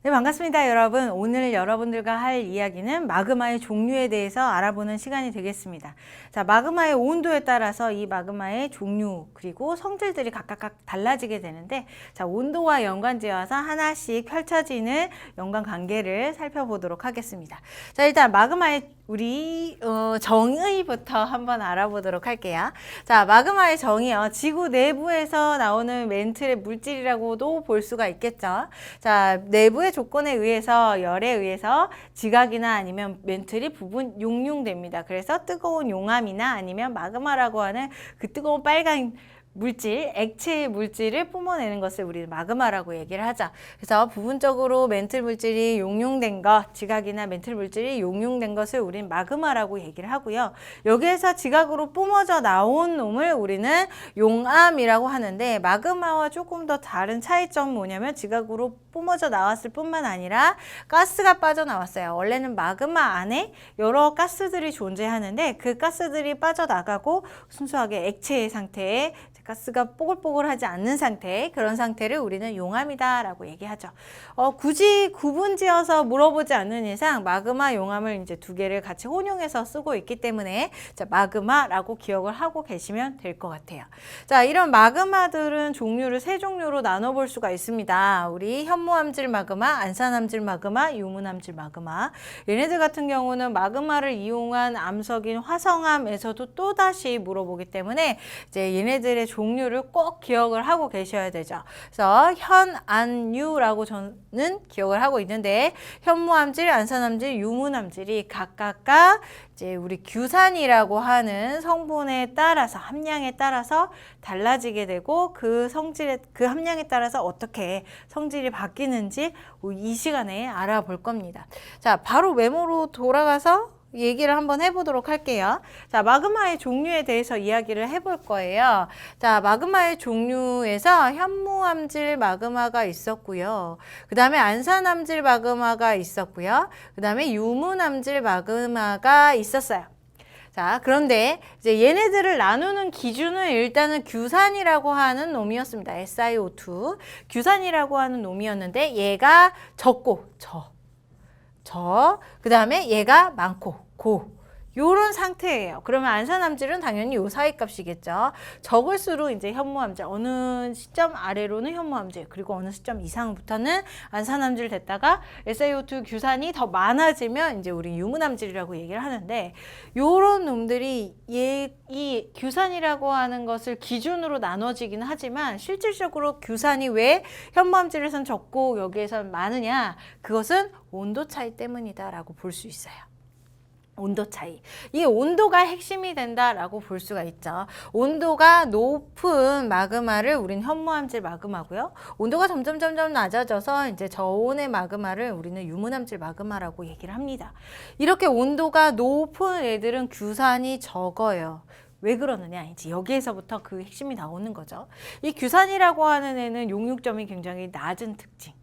네, 반갑습니다, 여러분. 오늘 여러분들과 할 이야기는 마그마의 종류에 대해서 알아보는 시간이 되겠습니다. 자, 마그마의 온도에 따라서 이 마그마의 종류 그리고 성질들이 각각 달라지게 되는데, 자, 온도와 연관지어서 하나씩 펼쳐지는 연관관계를 살펴보도록 하겠습니다. 자, 일단 마그마의 우리 정의부터 한번 알아보도록 할게요. 자, 마그마의 정의요. 지구 내부에서 나오는 멘틀의 물질이라고도 볼 수가 있겠죠. 자, 내부의 조건에 의해서, 열에 의해서 지각이나 아니면 멘틀이 부분 용융됩니다. 그래서 뜨거운 용암이나 아니면 마그마라고 하는 그 뜨거운 빨간 물질, 액체의 물질을 뿜어내는 것을 우리는 마그마라고 얘기를 하죠. 그래서 부분적으로 멘틀 물질이 용융된 것, 지각이나 멘틀 물질이 용융된 것을 우리는 마그마라고 얘기를 하고요. 여기에서 지각으로 뿜어져 나온 놈을 우리는 용암이라고 하는데, 마그마와 조금 더 다른 차이점은 뭐냐면 지각으로 뿜어져 나왔을 뿐만 아니라 가스가 빠져나왔어요. 원래는 마그마 안에 여러 가스들이 존재하는데 그 가스들이 빠져나가고 순수하게 액체의 상태에 가스가 뽀글뽀글하지 않는 상태, 그런 상태를 우리는 용암이다 라고 얘기하죠. 굳이 구분지어서 물어보지 않는 이상 마그마, 용암을 이제 두 개를 같이 혼용해서 쓰고 있기 때문에 자, 마그마라고 기억을 하고 계시면 될 것 같아요. 자, 이런 마그마들은 종류를 세 종류로 나눠볼 수가 있습니다. 우리 현무암질 마그마, 안산암질 마그마, 유문암질 마그마. 얘네들 같은 경우는 마그마를 이용한 암석인 화성암에서도 또다시 물어보기 때문에 이제 얘네들의 종류를 꼭 기억을 하고 계셔야 되죠. 그래서 현, 안, 유라고 저는 기억을 하고 있는데, 현무암질, 안산암질, 유문암질이 각각각 이제 우리 규산이라고 하는 성분에 따라서, 함량에 따라서 달라지게 되고, 그 성질에, 그 함량에 따라서 어떻게 성질이 바뀌는지 이 시간에 알아볼 겁니다. 자, 바로 메모로 돌아가서 얘기를 한번 해보도록 할게요. 자, 마그마의 종류에 대해서 이야기를 해볼 거예요. 자, 마그마의 종류에서 현무암질 마그마가 있었고요. 그 다음에 안산암질 마그마가 있었고요. 그 다음에 유문암질 마그마가 있었어요. 자, 그런데 이제 얘네들을 나누는 기준은 일단은 규산이라고 하는 놈이었습니다. SiO2. 규산이라고 하는 놈이었는데 얘가 적고 그 다음에 얘가 많고 요런 상태예요. 그러면 안산암질은 당연히 요 사이 값이겠죠. 적을수록 이제 현무암질, 어느 시점 아래로는 현무암질, 그리고 어느 시점 이상부터는 안산암질 됐다가 SiO2 규산이 더 많아지면 이제 우리 유문암질이라고 얘기를 하는데, 요런 놈들이 이 규산이라고 하는 것을 기준으로 나눠지긴 하지만 실질적으로 규산이 왜 현무암질에선 적고 여기에선 많으냐? 그것은 온도 차이 때문이다라고 볼 수 있어요. 온도 차이. 이 온도가 핵심이 된다라고 볼 수가 있죠. 온도가 높은 마그마를 우리는 현무암질 마그마고요. 온도가 점점 낮아져서 이제 저온의 마그마를 우리는 유문암질 마그마라고 얘기를 합니다. 이렇게 온도가 높은 애들은 규산이 적어요. 왜 그러느냐? 이제 여기에서부터 그 핵심이 나오는 거죠. 이 규산이라고 하는 애는 용융점이 굉장히 낮은 특징.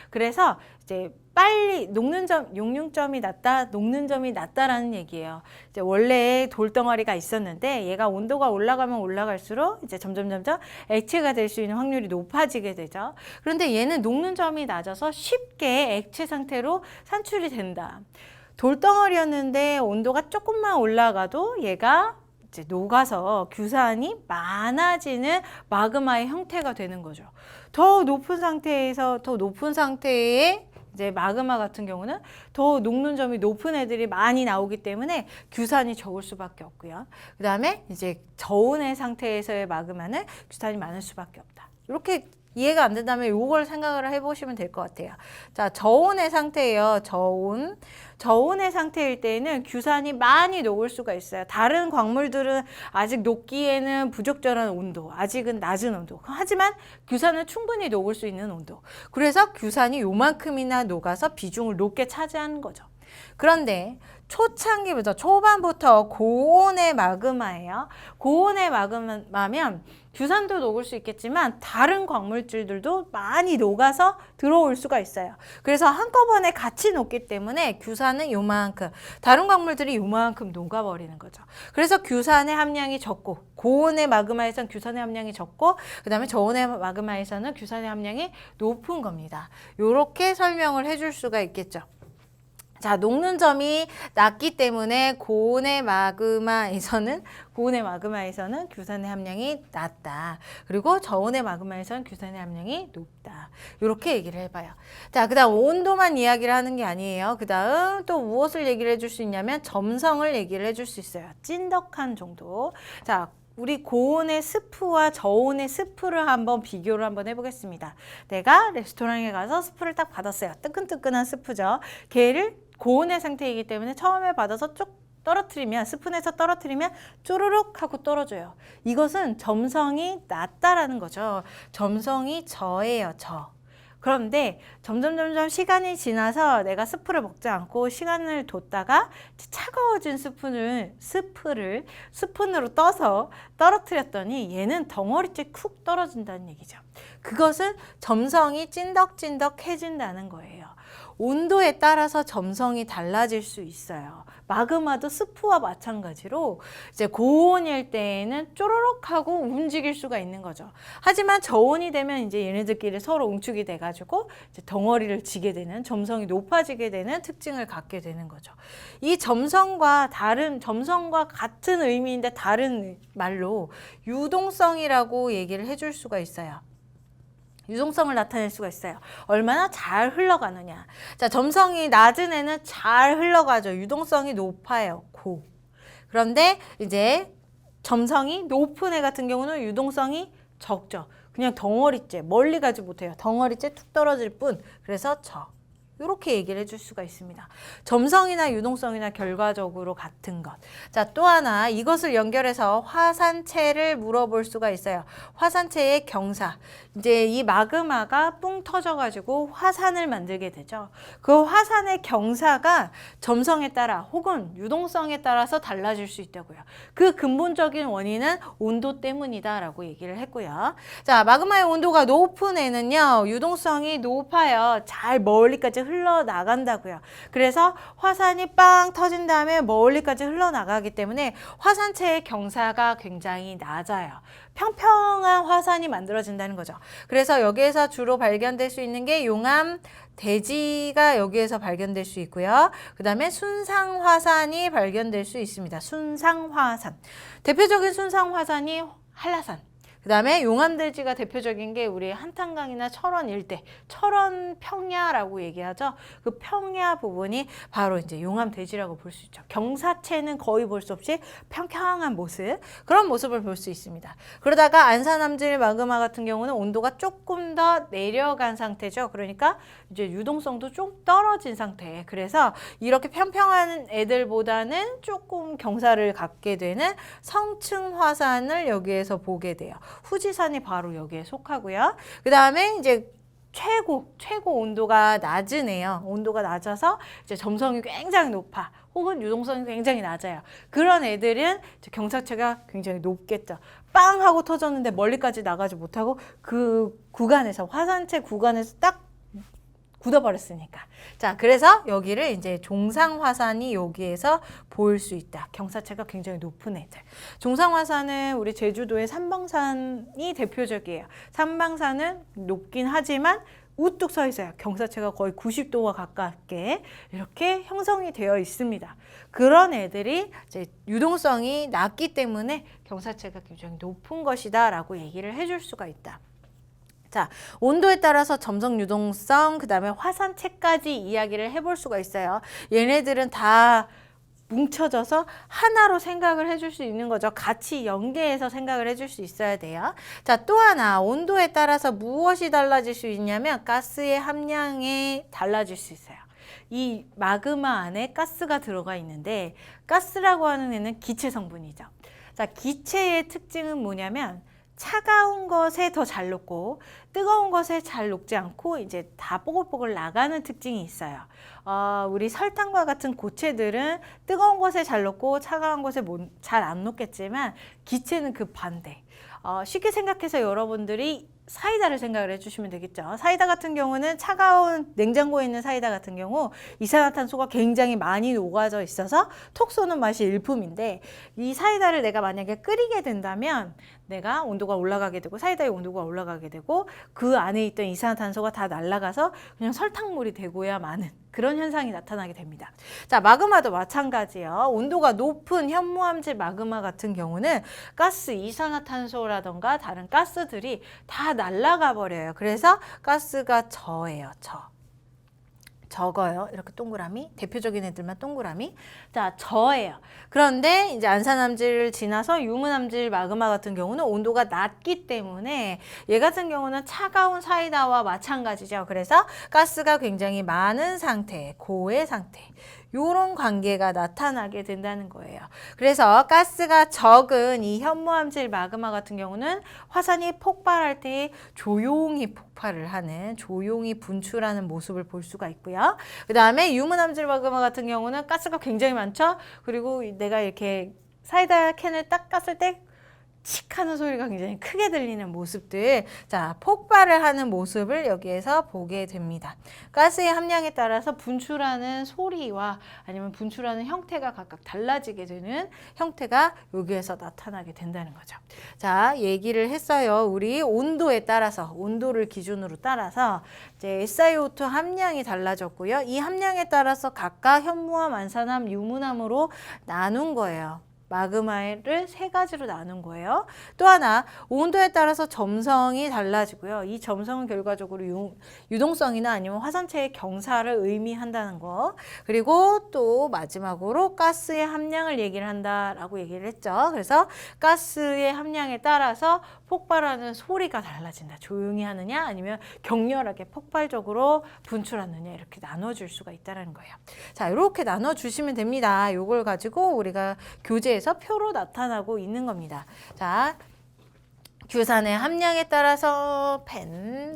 그래서 이제 빨리 용융점이 낮다, 녹는 점이 낮다라는 얘기예요. 이제 원래 돌덩어리가 있었는데 얘가 온도가 올라가면 올라갈수록 이제 점점 액체가 될 수 있는 확률이 높아지게 되죠. 그런데 얘는 녹는 점이 낮아서 쉽게 액체 상태로 산출이 된다. 돌덩어리였는데 온도가 조금만 올라가도 얘가 이제 녹아서 규산이 많아지는 마그마의 형태가 되는 거죠. 더 높은 상태의 이제 마그마 같은 경우는 더 녹는 점이 높은 애들이 많이 나오기 때문에 규산이 적을 수밖에 없고요. 그 다음에 이제 저온의 상태에서의 마그마는 규산이 많을 수밖에 없다. 이렇게 이해가 안 된다면 이걸 생각을 해보시면 될 것 같아요. 자, 저온의 상태예요. 저온의 상태일 때에는 규산이 많이 녹을 수가 있어요. 다른 광물들은 아직 녹기에는 부적절한 온도, 아직은 낮은 온도. 하지만 규산은 충분히 녹을 수 있는 온도. 그래서 규산이 요만큼이나 녹아서 비중을 높게 차지하는 거죠. 그런데 초창기부터 초반부터 고온의 마그마예요. 고온의 마그마면 규산도 녹을 수 있겠지만 다른 광물질들도 많이 녹아서 들어올 수가 있어요. 그래서 한꺼번에 같이 녹기 때문에 규산은 요만큼, 다른 광물들이 요만큼 녹아버리는 거죠. 그래서 규산의 함량이 적고, 고온의 마그마에서는 규산의 함량이 적고, 그 다음에 저온의 마그마에서는 규산의 함량이 높은 겁니다. 요렇게 설명을 해줄 수가 있겠죠. 자, 녹는 점이 낮기 때문에 고온의 마그마에서는 규산의 함량이 낮다. 그리고 저온의 마그마에서는 규산의 함량이 높다. 이렇게 얘기를 해봐요. 자, 그 다음 온도만 이야기를 하는 게 아니에요. 그 다음 또 무엇을 얘기를 해줄 수 있냐면 점성을 얘기를 해줄 수 있어요. 찐덕한 정도. 자, 우리 고온의 스프와 저온의 스프를 한번 비교를 한번 해보겠습니다. 내가 레스토랑에 가서 스프를 딱 받았어요. 뜨끈뜨끈한 스프죠. 걔를 고온의 상태이기 때문에 처음에 받아서 쭉 떨어뜨리면, 스푼에서 떨어뜨리면 쪼르륵 하고 떨어져요. 이것은 점성이 낮다라는 거죠. 점성이 저예요, 저. 그런데 점점 시간이 지나서 내가 스프를 먹지 않고 시간을 뒀다가 차가워진 스푼으로 떠서 떨어뜨렸더니 얘는 덩어리째 쿡 떨어진다는 얘기죠. 그것은 점성이 찐덕찐덕해진다는 거예요. 온도에 따라서 점성이 달라질 수 있어요. 마그마도 스프와 마찬가지로 이제 고온일 때에는 쪼르륵 하고 움직일 수가 있는 거죠. 하지만 저온이 되면 이제 얘네들끼리 서로 응축이 돼가지고 이제 덩어리를 지게 되는, 점성이 높아지게 되는 특징을 갖게 되는 거죠. 이 점성과 같은 의미인데 다른 말로 유동성이라고 얘기를 해줄 수가 있어요. 유동성을 나타낼 수가 있어요. 얼마나 잘 흘러가느냐. 자, 점성이 낮은 애는 잘 흘러가죠. 유동성이 높아요. 고. 그런데 이제 점성이 높은 애 같은 경우는 유동성이 적죠. 그냥 덩어리째, 멀리 가지 못해요. 덩어리째 툭 떨어질 뿐. 그래서 이렇게 얘기를 해줄 수가 있습니다. 점성이나 유동성이나 결과적으로 같은 것. 자, 또 하나 이것을 연결해서 화산체를 물어볼 수가 있어요. 화산체의 경사. 이제 이 마그마가 뿡 터져가지고 화산을 만들게 되죠. 그 화산의 경사가 점성에 따라 혹은 유동성에 따라서 달라질 수 있다고요. 그 근본적인 원인은 온도 때문이다라고 얘기를 했고요. 자, 마그마의 온도가 높은 애는요, 유동성이 높아요. 잘 멀리까지 흘러나간다고요. 그래서 화산이 빵 터진 다음에 멀리까지 흘러나가기 때문에 화산체의 경사가 굉장히 낮아요. 평평한 화산이 만들어진다는 거죠. 그래서 여기에서 주로 발견될 수 있는 게 용암, 대지가 여기에서 발견될 수 있고요. 그 다음에 순상화산이 발견될 수 있습니다. 순상화산. 대표적인 순상화산이 한라산. 그 다음에 용암대지가 대표적인 게 우리 한탄강이나 철원 일대, 철원 평야라고 얘기하죠. 그 평야 부분이 바로 이제 용암대지라고 볼 수 있죠. 경사체는 거의 볼 수 없이 평평한 모습, 그런 모습을 볼 수 있습니다. 그러다가 안산암질 마그마 같은 경우는 온도가 조금 더 내려간 상태죠. 그러니까 이제 유동성도 좀 떨어진 상태. 그래서 이렇게 평평한 애들보다는 조금 경사를 갖게 되는 성층화산을 여기에서 보게 돼요. 후지산이 바로 여기에 속하고요. 그 다음에 이제 최고 온도가 낮은 애요. 온도가 낮아서 이제 점성이 굉장히 높아. 혹은 유동성이 굉장히 낮아요. 그런 애들은 이제 경사체가 굉장히 높겠죠. 빵 하고 터졌는데 멀리까지 나가지 못하고 그 구간에서, 화산체 구간에서 딱 굳어버렸으니까. 자, 그래서 여기를 이제 종상화산이 여기에서 보일 수 있다. 경사체가 굉장히 높은 애들. 종상화산은 우리 제주도의 삼방산이 대표적이에요. 삼방산은 높긴 하지만 우뚝 서 있어요. 경사체가 거의 90도와 가깝게 이렇게 형성이 되어 있습니다. 그런 애들이 이제 유동성이 낮기 때문에 경사체가 굉장히 높은 것이다 라고 얘기를 해줄 수가 있다. 자, 온도에 따라서 점성 유동성, 그 다음에 화산체까지 이야기를 해볼 수가 있어요. 얘네들은 다 뭉쳐져서 하나로 생각을 해줄 수 있는 거죠. 같이 연계해서 생각을 해줄 수 있어야 돼요. 자, 또 하나 온도에 따라서 무엇이 달라질 수 있냐면 가스의 함량이 달라질 수 있어요. 이 마그마 안에 가스가 들어가 있는데 가스라고 하는 애는 기체 성분이죠. 자, 기체의 특징은 뭐냐면 차가운 것에 더 잘 녹고 뜨거운 것에 잘 녹지 않고 이제 다 뽀글뽀글 나가는 특징이 있어요. 우리 설탕과 같은 고체들은 뜨거운 것에 잘 녹고 차가운 것에 잘 안 녹겠지만 기체는 그 반대. 쉽게 생각해서 여러분들이 사이다를 생각을 해주시면 되겠죠. 사이다 같은 경우는 차가운 냉장고에 있는 사이다 같은 경우 이산화탄소가 굉장히 많이 녹아져 있어서 톡 쏘는 맛이 일품인데, 이 사이다를 내가 만약에 끓이게 된다면 내가 온도가 올라가게 되고 사이다의 온도가 올라가게 되고 그 안에 있던 이산화탄소가 다 날아가서 그냥 설탕물이 되고야 마는 그런 현상이 나타나게 됩니다. 자, 마그마도 마찬가지예요. 온도가 높은 현무암질 마그마 같은 경우는 가스, 이산화탄소라던가 다른 가스들이 다 날아가 버려요. 그래서 가스가 저예요. 적어요. 이렇게 동그라미. 대표적인 애들만 동그라미. 자, 저예요. 그런데 이제 안산암질을 지나서 유문암질 마그마 같은 경우는 온도가 낮기 때문에 얘 같은 경우는 차가운 사이다와 마찬가지죠. 그래서 가스가 굉장히 많은 상태, 고의 상태. 요런 관계가 나타나게 된다는 거예요. 그래서 가스가 적은 이 현무암질 마그마 같은 경우는 화산이 폭발할 때 조용히 폭발을 하는, 조용히 분출하는 모습을 볼 수가 있고요. 그 다음에 유문암질 마그마 같은 경우는 가스가 굉장히 많죠. 그리고 내가 이렇게 사이다 캔을 딱 깠을 때 칙 하는 소리가 굉장히 크게 들리는 모습들, 자, 폭발을 하는 모습을 여기에서 보게 됩니다. 가스의 함량에 따라서 분출하는 소리와 아니면 분출하는 형태가 각각 달라지게 되는 형태가 여기에서 나타나게 된다는 거죠. 자, 얘기를 했어요. 우리 온도에 따라서, 온도를 기준으로 따라서 이제 SiO2 함량이 달라졌고요. 이 함량에 따라서 각각 현무암, 안산암, 유문암으로 나눈 거예요. 마그마를 세 가지로 나눈 거예요. 또 하나, 온도에 따라서 점성이 달라지고요. 이 점성은 결과적으로 유동성이나 아니면 화산체의 경사를 의미한다는 거. 그리고 또 마지막으로 가스의 함량을 얘기를 한다라고 얘기를 했죠. 그래서 가스의 함량에 따라서 폭발하는 소리가 달라진다. 조용히 하느냐 아니면 격렬하게 폭발적으로 분출하느냐, 이렇게 나눠줄 수가 있다는 거예요. 자, 이렇게 나눠주시면 됩니다. 이걸 가지고 우리가 교재에서 표로 나타나고 있는 겁니다. 자, 규산의 함량에 따라서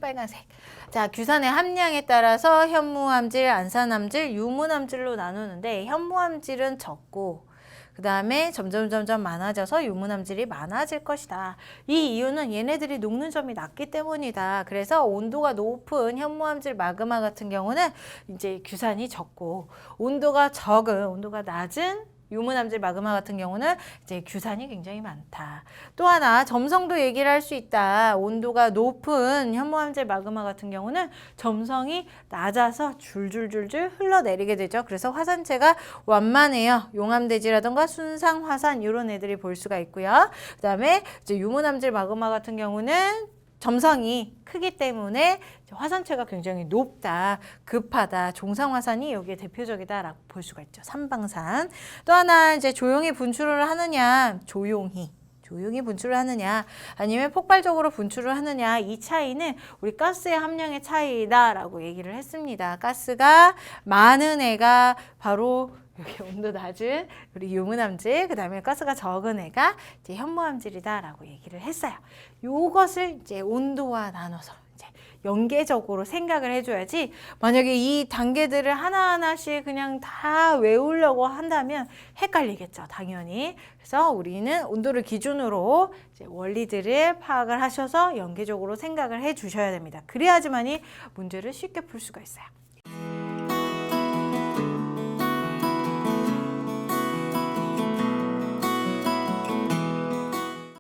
빨간색. 자, 규산의 함량에 따라서 현무암질, 안산암질, 유문암질로 나누는데 현무암질은 적고 그 다음에 점점 많아져서 유문암질이 많아질 것이다. 이 이유는 얘네들이 녹는 점이 낮기 때문이다. 그래서 온도가 높은 현무암질 마그마 같은 경우는 이제 규산이 적고, 온도가 적은, 온도가 낮은 유문암질 마그마 같은 경우는 이제 규산이 굉장히 많다. 또 하나, 점성도 얘기를 할 수 있다. 온도가 높은 현무암질 마그마 같은 경우는 점성이 낮아서 줄줄줄줄 흘러내리게 되죠. 그래서 화산체가 완만해요. 용암대지라던가 순상화산 이런 애들이 볼 수가 있고요. 그 다음에 이제 유문암질 마그마 같은 경우는 점성이 크기 때문에 화산체가 굉장히 높다, 급하다, 종상화산이 여기에 대표적이다라고 볼 수가 있죠. 삼방산. 또 하나, 이제 조용히 분출을 하느냐, 조용히 분출을 하느냐 아니면 폭발적으로 분출을 하느냐, 이 차이는 우리 가스의 함량의 차이다라고 얘기를 했습니다. 가스가 많은 애가 바로 여기 온도 낮은 우리 유문암질, 그 다음에 가스가 적은 애가 이제 현무암질이다라고 얘기를 했어요. 요것을 이제 온도와 나눠서 이제 연계적으로 생각을 해줘야지, 만약에 이 단계들을 하나하나씩 그냥 다 외우려고 한다면 헷갈리겠죠, 당연히. 그래서 우리는 온도를 기준으로 이제 원리들을 파악을 하셔서 연계적으로 생각을 해 주셔야 됩니다. 그래야지만이 문제를 쉽게 풀 수가 있어요.